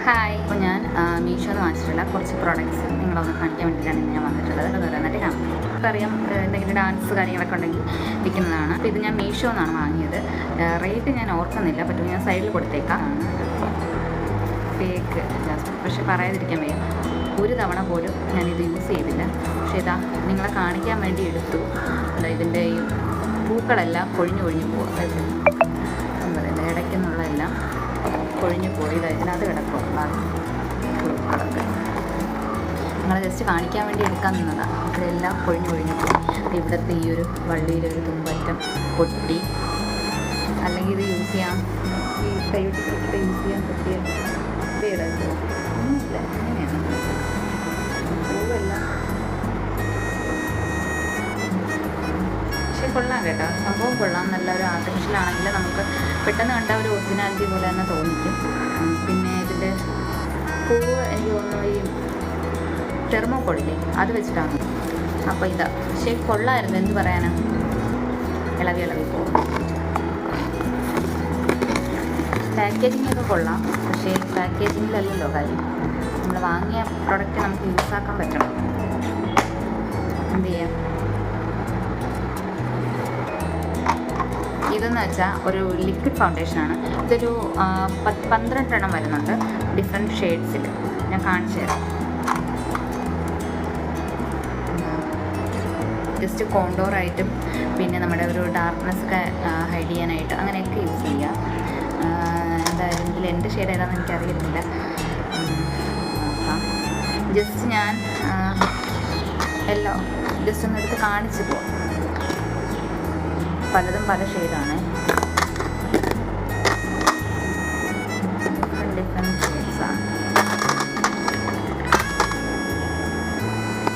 Hi, അപ്പോൾ ഞാൻ മീഷോന്ന് വാങ്ങിച്ചിട്ടുള്ള കുറച്ച് പ്രോഡക്റ്റ്സ് നിങ്ങളൊന്ന് കാണിക്കാൻ വേണ്ടിയിട്ടാണ് ഞാൻ വന്നിട്ടുള്ളത്. അത് എന്നിട്ട് നമുക്കറിയാം എന്തെങ്കിലും ഡാൻസ് കാര്യങ്ങളൊക്കെ ഉണ്ടെങ്കിൽ വിൽക്കുന്നതാണ്. അപ്പോൾ ഇത് ഞാൻ മീഷോന്നാണ് വാങ്ങിയത്. റേറ്റ് ഞാൻ ഓർക്കുന്നില്ല, പറ്റും ഞാൻ സൈഡിൽ കൊടുത്തേക്കാം. ഫേക്ക് ജാസ്മിൻ, പക്ഷെ പറയാതിരിക്കാൻ വയ്യ, ഒരു തവണ പോലും ഞാനിത് യൂസ് ചെയ്തില്ല. പക്ഷേ ഇതാ നിങ്ങളെ കാണിക്കാൻ വേണ്ടി എടുത്തു. ഇതിൻ്റെ ഈ പൂക്കളെല്ലാം കൊഴിഞ്ഞു പോകും. അതായത് എന്താ ഇടയ്ക്കുന്നുള്ളതെല്ലാം കൊഴിഞ്ഞു പോയി. ഇതിനകത്ത് കിടക്കും പൂക്കളൊക്കെ. നിങ്ങൾ ജസ്റ്റ് കാണിക്കാൻ വേണ്ടി എടുക്കാൻ നിന്നതാണ്. ഇതെല്ലാം കൊഴിഞ്ഞു പോയി. ഇവിടുത്തെ ഈ ഒരു വള്ളിയിലൊരു തുമ്പറ്റം പൊട്ടി. അല്ലെങ്കിൽ ഇത് യൂസ് ചെയ്യാം, ഈ കൈവിട്ടിട്ട് യൂസ് ചെയ്യാൻ പറ്റിയ ഒന്നുമില്ല. അങ്ങനെയാണ് പൂവെല്ലാം. പക്ഷേ കൊള്ളാം കേട്ടോ, സംഭവം കൊള്ളാം. നല്ലൊരു ആർട്ടിഫിഷ്യലാണെങ്കിൽ നമുക്ക് പെട്ടെന്ന് കണ്ട ഒരു ഒറിജിനാലിറ്റി പോലെ തന്നെ തോന്നിക്കും. പിന്നെ ഇതിൻ്റെ പൂവ് എനിക്ക് തോന്നുന്നു ഈ തെർമോക്കോളില്ലേ അത് വെച്ചിട്ടാണ്. അപ്പോൾ ഇതാ, പക്ഷേ കൊള്ളായിരുന്നു. എന്ത് പറയാനാണ്, ഇളവി പോകും. പാക്കേജിങ്ങൊക്കെ കൊള്ളാം, പക്ഷേ പാക്കേജിങ്ങിലല്ലല്ലോ കാര്യം. നമ്മൾ വാങ്ങിയ പ്രൊഡക്റ്റ് നമുക്ക് യൂസാക്കാൻ പറ്റണം. എന്ത് ചെയ്യാം? ഇതെന്ന് വെച്ചാൽ ഒരു ലിക്വിഡ് ഫൗണ്ടേഷനാണ്. ഇതൊരു 12 എണ്ണം വരുന്നുണ്ട് ഡിഫറെൻറ്റ് ഷെയ്ഡ്സിൽ. ഞാൻ കാണിച്ചു തരാം. ജസ്റ്റ് കോണ്ടോറായിട്ടും പിന്നെ നമ്മുടെ ഒരു ഡാർക്ക്നെസ്സൊക്കെ ഹൈഡ് ചെയ്യാനായിട്ട് അങ്ങനെയൊക്കെ യൂസ് ചെയ്യാം. എന്തായാലും ഇതിൽ എൻ്റെ ഷെയ്ഡ് ഏതാണെന്ന് എനിക്കറിയുന്നില്ല. ജസ്റ്റ് ഞാൻ എല്ലാം ജസ്റ്റ് ഒന്ന് എടുത്ത് കാണിച്ചു പോവാം. പലതും പല ഷെയ്ഡാണ്, ഡിഫറെൻറ്റ് ഷെയ്ഡ്സാണ്.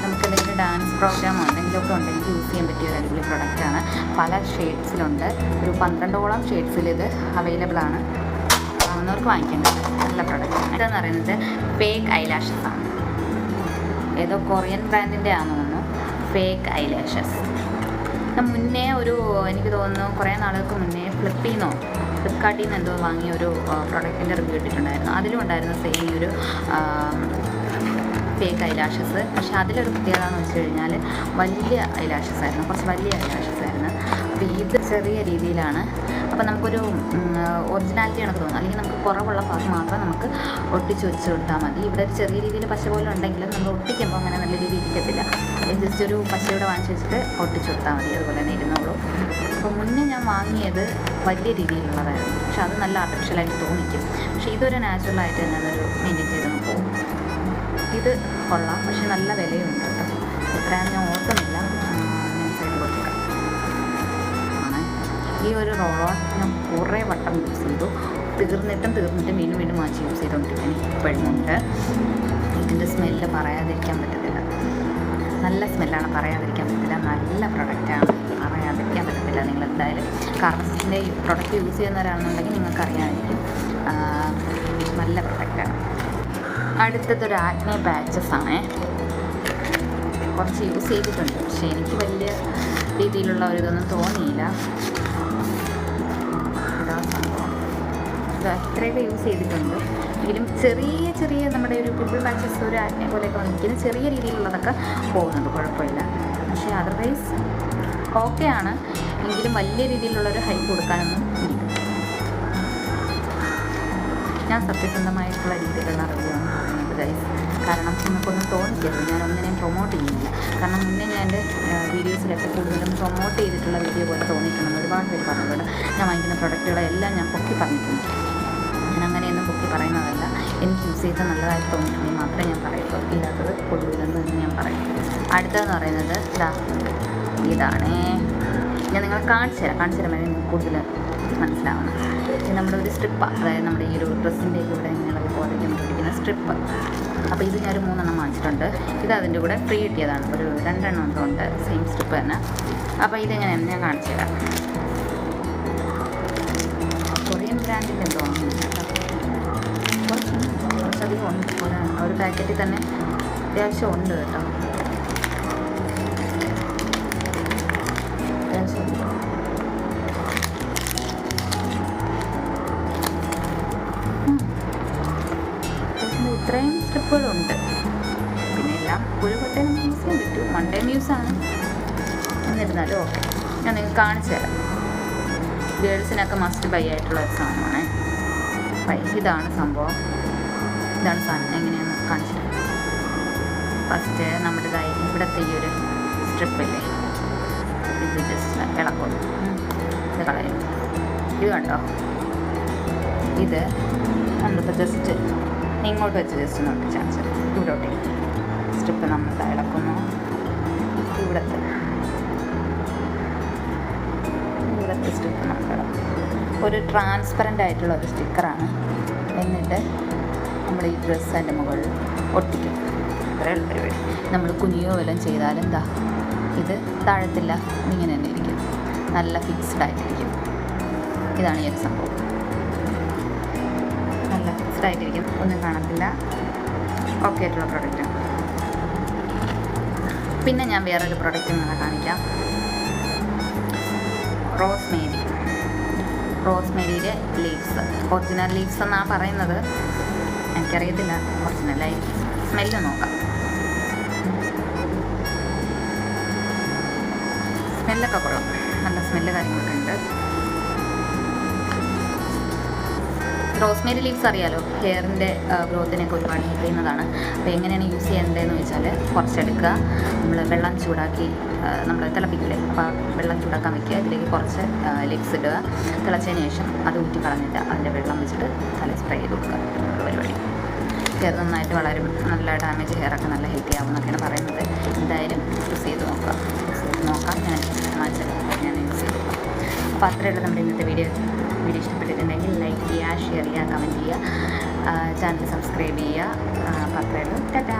നമുക്ക് എന്തെങ്കിലും ഡാൻസ് പ്രോഗ്രാമോ എന്തെങ്കിലുമൊക്കെ ഉണ്ടെങ്കിൽ യൂസ് ചെയ്യാൻ പറ്റിയ ഒരു അടിപൊളി പ്രൊഡക്റ്റാണ്. പല ഷെയ്ഡ്സിലുണ്ട്. ഒരു 12ഓളം ഷെയ്ഡ്സിൽ ഇത് അവൈലബിൾ ആണ്. വാങ്ങുന്നവർക്ക് വാങ്ങിക്കേണ്ടത് നല്ല പ്രൊഡക്റ്റാണ്. ഇതെന്ന് പറയുന്നത് ഫേക്ക് ഐലാഷസ് ആണ്. ഏതോ കൊറിയൻ ബ്രാൻഡിൻ്റെ ആണെന്ന് തോന്നുന്നു. ഫേക്ക് ഐലാഷസ് മുന്നേ ഒരു എനിക്ക് തോന്നുന്നു കുറേ നാളുകൾക്ക് മുന്നേ ഫ്ലിപ്കാർട്ടിൽ നിന്ന് എന്തോ വാങ്ങിയ ഒരു പ്രൊഡക്റ്റിൻ്റെ റിവ്യൂ ഇട്ടിട്ടുണ്ടായിരുന്നു. അതിലും ഉണ്ടായിരുന്നു സെയിം ഈ ഒരു ഫേക്ക് ഐലാഷസ്. പക്ഷേ അതിലൊരു പ്രത്യേകത എന്ന് വെച്ച് കഴിഞ്ഞാൽ വലിയ ഐലാഷസ് ആയിരുന്നു, കുറച്ച് വലിയ ഐലാഷസ് ആയിരുന്നു. അപ്പോൾ ഇത് ചെറിയ രീതിയിലാണ്. അപ്പോൾ നമുക്കൊരു ഒറിജിനാലിറ്റി കണക്ക് തോന്നും. അല്ലെങ്കിൽ നമുക്ക് കുറവുള്ള ഭാഗം മാത്രം നമുക്ക് ഒട്ടിച്ച് വെച്ച് കൊടുത്താൽ മതി. ഇവിടെ ഒരു ചെറിയ രീതിയിൽ പശ പോലെ ഉണ്ടെങ്കിലും നമ്മൾ ഒട്ടിക്കുമ്പോൾ അങ്ങനെ നല്ല രീതിയിൽ ഇരിക്കത്തില്ല. ജസ്റ്റ് ഒരു പശയുടെ വാങ്ങിച്ച് വെച്ചിട്ട് ഒട്ടിച്ച് കൊടുത്താൽ മതി, അതുപോലെ തന്നെ ഇരുന്നോളൂ. അപ്പോൾ മുന്നേ ഞാൻ വാങ്ങിയത് വലിയ രീതിയിലുള്ളതായിരുന്നു, പക്ഷെ അത് നല്ല ആർട്ടിഫിഷ്യലായിട്ട് തോന്നിക്കും. പക്ഷേ ഇതൊരു നാച്ചുറലായിട്ട് തന്നെ അതൊരു മെയിൻറ്റെയിൻ ചെയ്ത് പോകും. ഇത് കൊള്ളാം, പക്ഷെ നല്ല വിലയുണ്ട് കേട്ടോ. എത്രയാണെന്ന് ഞാൻ ഓർക്കുന്നില്ല. ഞാൻ സൈഡിൽ കൊടുക്കാം. ഈ ഒരു റോളോൺ ഞാൻ കുറേ വട്ടം യൂസ് ചെയ്തു. തീർന്നിട്ടും വീണ്ടും വാങ്ങിച്ച് യൂസ് ചെയ്തുകൊണ്ടിരിക്കാൻ ഇപ്പോഴുമുണ്ട്. ഇതിൻ്റെ സ്മെല്ല് പറയാതിരിക്കാൻ പറ്റത്തില്ല. നല്ല സ്മെല്ലാണ്, പറയാതിരിക്കാൻ പറ്റില്ല. നല്ല പ്രൊഡക്റ്റാണ്, പറയാതിരിക്കാൻ പറ്റത്തില്ല. നിങ്ങൾ എന്തായാലും കാർമസിൻ്റെ പ്രൊഡക്റ്റ് യൂസ് ചെയ്യുന്നവരാണെന്നുണ്ടെങ്കിൽ നിങ്ങൾക്കറിയാമായിരിക്കും. നല്ല പ്രൊഡക്റ്റാണ്. അടുത്തതൊരു ആക്നെ പാച്ചസ് ആണ്. കുറച്ച് യൂസ് ചെയ്തിട്ടുണ്ട്, പക്ഷേ എനിക്ക് വലിയ രീതിയിലുള്ള ഒരിതൊന്നും തോന്നിയില്ല. ഇത്രയൊക്കെ യൂസ് ചെയ്തിട്ടുണ്ട്. എങ്കിലും ചെറിയ നമ്മുടെ ഒരു പിമ്പിൾ പാച്ചസ്, ഒരു ആക്നെ പോലെയൊക്കെ വന്നിരിക്കുന്ന ചെറിയ രീതിയിലുള്ളതൊക്കെ പോകുന്നുണ്ട്, കുഴപ്പമില്ല. പക്ഷേ അതർവൈസ് ഓക്കെയാണ്. എങ്കിലും വലിയ രീതിയിലുള്ളൊരു ഹൈപ്പ് കൊടുക്കാനൊന്നും ഇല്ല. ഞാൻ സത്യസന്ധമായിട്ടുള്ള രീതിയിലുള്ള റിവ്യൂ ആണ് പറയുന്നത് ഗൈസ്. കാരണം നിങ്ങൾക്കൊന്നും തോന്നിക്കരുത്, ഞാൻ ഒന്നിനെയും പ്രൊമോട്ട് ചെയ്യുന്നില്ല. കാരണം മുന്നേ ഞാൻ എൻ്റെ വീഡിയോസിലൊക്കെ കൂടുതലും പ്രൊമോട്ട് ചെയ്തിട്ടുള്ള വീഡിയോ പോലെ തോന്നിയിട്ടുണ്ടെന്ന് ഒരുപാട് പേര് പറഞ്ഞിട്ടുണ്ട്. ഞാൻ വാങ്ങിക്കുന്ന പ്രൊഡക്റ്റുകളെല്ലാം ഞാൻ പൊക്കി പറഞ്ഞിട്ടുണ്ട്. ഞാൻ അങ്ങനെയൊന്നും പൊക്കി പറയുന്നതല്ല. എനിക്ക് യൂസ് ചെയ്ത് നല്ലതായിട്ട് തോന്നിയിട്ടുണ്ടെങ്കിൽ മാത്രമേ ഞാൻ പറയുള്ളൂ, ഇല്ലാത്തത് കൊള്ളില്ലെന്ന് തന്നെ ഞാൻ പറയും. അടുത്തതെന്ന് പറയുന്നത് ഇതാണ്. ഞാൻ നിങ്ങളെ കാണിച്ചു തരാൻ കൂടുതൽ മനസ്സിലാവണം. ഇത് നമ്മുടെ ഒരു സ്ട്രിപ്പാണ്, അതായത് നമ്മുടെ ഈ ഒരു ഡ്രസ്സിൻ്റെ കൂടെ ഇങ്ങനെ പോലെ പിടിക്കുന്ന സ്ട്രിപ്പ്. അപ്പോൾ ഇത് ഞാനൊരു 3 എണ്ണം വാങ്ങിച്ചിട്ടുണ്ട്. ഇത് അതിൻ്റെ കൂടെ ഫ്രീ കിട്ടിയതാണ്. ഒരു 2 എണ്ണം ഉണ്ട് സെയിം സ്ട്രിപ്പ് തന്നെ. അപ്പോൾ ഇതെങ്ങനെയാണ് ഞാൻ കാണിച്ചു തരാം. കൊറിയൻ ബ്രാൻഡിൻ്റെ എന്തോ കുറച്ചധികം ഉണ്ട്. ഒരു പാക്കറ്റിൽ തന്നെ അത്യാവശ്യം ഉണ്ട് കേട്ടോ. ഇത്രയും സ്ട്രിപ്പുകളുണ്ട്. പിന്നെ എല്ലാം ഒരു വട്ടം നമുക്ക് യൂസ് ചെയ്യാൻ പറ്റും, 1 ടൈം യൂസാണ്. എന്നിരുന്നാലും ഓക്കെ, ഞാൻ നിങ്ങൾക്ക് കാണിച്ചു തരാം. ഗേൾസിനൊക്കെ മസ്റ്റ് ബൈ ആയിട്ടുള്ള ഒരു സാധനമാണ്. ഇതാണ് സംഭവം, ഇതാണ് സാധനം. എങ്ങനെയാണെന്ന് കാണിച്ചു തരാം. ഫസ്റ്റ് നമ്മുടെ ഇവിടുത്തെ ഈ ഒരു സ്ട്രിപ്പില്ലേ, ഇത് ജസ്റ്റ് ഇളക്കുന്നു, ഇത് കളയും. ഇത് കണ്ടോ, ഇത് നമ്മളിപ്പോൾ ജസ്റ്റ് ഇങ്ങോട്ട് വെച്ച് ജസ്റ്റ് നോക്കി ചാൻസ് ഇവിടോട്ട് സ്ട്രിപ്പ് നമ്മൾ ഇളക്കുന്നു. ഇവിടുത്തെ സ്റ്റിക്കർ നമ്മൾ ഇളക്കും. ഒരു ട്രാൻസ്പെറൻ്റ് ആയിട്ടുള്ള ഒരു സ്റ്റിക്കറാണ്. എന്നിട്ട് നമ്മൾ ഈ ഡ്രസ്സ് അതിൻ്റെ മുകളിൽ ഒട്ടിക്കും. ഇത്രയുള്ള പരിപാടി. നമ്മൾ കുനിയോ വല്ലതും ചെയ്താലും എന്താ ഇത് താഴത്തില്ല, ഇങ്ങനെ തന്നെ ഇരിക്കും, നല്ല ഫിക്സ്ഡ് ആയിട്ടിരിക്കും. ഇതാണ് ഈ ഒരു സംഭവം, നല്ല ഫിക്സ്ഡ് ആയിട്ടിരിക്കും, ഒന്നും കാണത്തില്ല. ഓക്കെ ആയിട്ടുള്ള പ്രൊഡക്റ്റാണ്. പിന്നെ ഞാൻ വേറൊരു പ്രൊഡക്റ്റ് നിങ്ങളെ കാണിക്കാം. റോസ്മേരിയുടെ ലീവ്സ്, ഒറിജിനൽ ലീവ്സ് എന്നാണ് പറയുന്നത്, എനിക്കറിയത്തില്ല ഒറിജിനലായി. സ്മെല്ല് നോക്കാം. സ്മെല്ലൊക്കെ കൊള്ളാം, നല്ല സ്മെല്ല് കാര്യങ്ങളൊക്കെ ഉണ്ട്. റോസ്മേരി ലീവ്സ് അറിയാലോ, ഹെയറിൻ്റെ ഗ്രോത്തിനൊക്കെ ഒരുപാട് ഹെൽപ്പ് ചെയ്യുന്നതാണ്. അപ്പോൾ എങ്ങനെയാണ് യൂസ് ചെയ്യേണ്ടതെന്ന് വെച്ചാൽ, കുറച്ചെടുക്കുക, നമ്മൾ വെള്ളം ചൂടാക്കി നമ്മൾ തിളപ്പിക്കില്ലേ, അപ്പോൾ വെള്ളം ചൂടാക്കാൻ വയ്ക്കുക, ഇതിലേക്ക് കുറച്ച് ലീവ്സ് ഇടുക, തിളച്ചതിന് ശേഷം അത് ഊറ്റി കളഞ്ഞിട്ട് അതിൻ്റെ വെള്ളം വെച്ചിട്ട് തല സ്പ്രേ ചെയ്ത് കൊടുക്കുക. പരിപാടി ഹെയർ നന്നായിട്ട് വളരെ നല്ല ഡാമേജ് ഹെയറൊക്കെ നല്ല ഹെൽത്തി ആവുമെന്നൊക്കെയാണ് പറയുന്നത്. എന്തായാലും യൂസ് ചെയ്ത് നോക്കാം. ഞാൻ യൂസ് ചെയ്തു. അപ്പോൾ അത്രയുള്ള നമ്മുടെ ഇന്നത്തെ വീഡിയോ ഇഷ്ടപ്പെട്ടിട്ടുണ്ടെങ്കിൽ ലൈക്ക് ചെയ്യുക, ഷെയർ ചെയ്യുക, കമൻറ്റ് ചെയ്യുക, ചാനൽ സബ്സ്ക്രൈബ് ചെയ്യുക. അപ്പോൾ അത്രയുള്ളൂ. ടാറ്റാ.